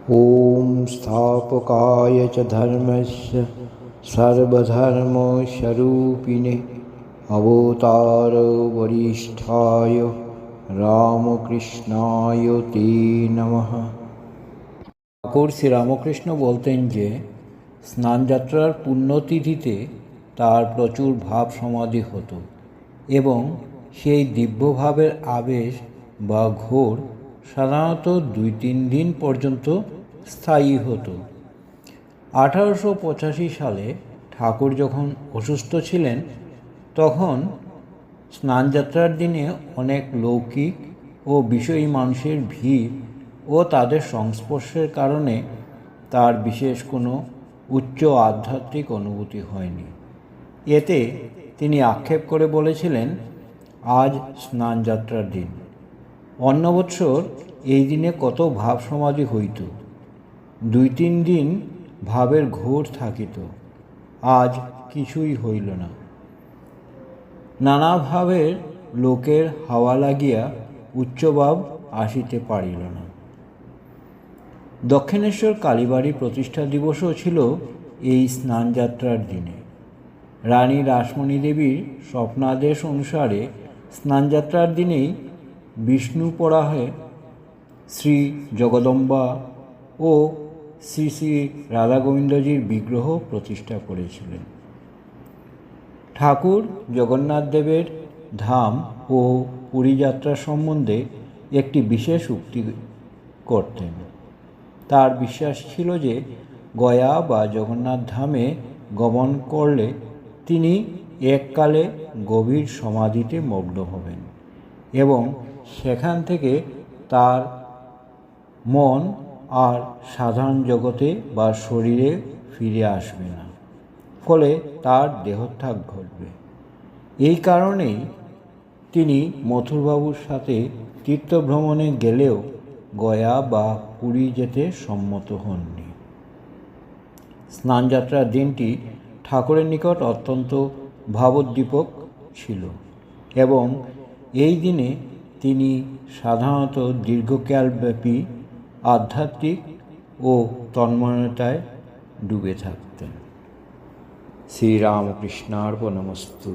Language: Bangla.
ॐ स्थापकाय च धर्मस्य सर्वधर्मस्वरूपिणे अवतार वरिष्ठाय রামকৃষ্ণায় তে নমঃ। ঠাকুর শ্রীরামকৃষ্ণ বলতেন যে স্নানযাত্রার পুণ্যতিথিতে তার প্রচুর ভাব সমাধি হতো এবং সেই দিব্যভাবের আবেশ বা ঘোর সাধারণত 2-3 দিন পর্যন্ত স্থায়ী হতো। 1885 সালে ঠাকুর যখন অসুস্থ ছিলেন তখন স্নানযাত্রার দিনে অনেক লৌকিক ও বিষয়ী মানুষের ভিড় ও তাদের সংস্পর্শের কারণে তার বিশেষ কোনো উচ্চ আধ্যাত্মিক অনুভূতি হয়নি। এতে তিনি আক্ষেপ করে বলেছিলেন, আজ স্নানযাত্রার দিন, অন্য বৎসর এই দিনে কত ভাব সমাধি হইত, 2-3 দিন ভাবের ঘোর থাকিত, আজ কিছুই হইল না। নানা ভাবের লোকের হাওয়া লাগিয়া উচ্চভাব আসিতে পারিল না। দক্ষিণেশ্বর কালীবাড়ি প্রতিষ্ঠা দিবসও ছিল এই স্নানযাত্রার দিনে। রানী রাসমণি দেবীর স্বপ্নাদেশ অনুসারে স্নানযাত্রার দিনেই বিষ্ণু পরাহে শ্রী জগদম্বা ও শ্রী শ্রী রাধাগোবিন্দজির বিগ্রহ প্রতিষ্ঠা করেছিলেন। ঠাকুর জগন্নাথ দেবের ধাম ও পুরী যাত্রা সম্বন্ধে একটি বিশেষ উক্তি করতেন। তার বিশ্বাস ছিল যে গয়া বা জগন্নাথ ধামে গমন করলে তিনি এককালে গভীর সমাধিতে মগ্ন হবেন এবং সেখান থেকে তার মন আর সাধারণ জগতে বা শরীরে ফিরে আসবে না, ফলে তার দেহত্যাগ ঘটবে। এই কারণেই তিনি মথুরবাবুর সাথে তীর্থভ্রমণে গেলেও গয়া বা পুরী যেতে সম্মত হননি। স্নানযাত্রার দিনটি ঠাকুরের নিকট অত্যন্ত ভাবোদ্দীপক ছিল এবং এই দিনে তিনি সাধারণত দীর্ঘকালব্যাপী আধ্যাত্মিক ও তন্ময়তায় ডুবে থাকতেন। শ্রীরামকৃষ্ণার্পণমস্তু।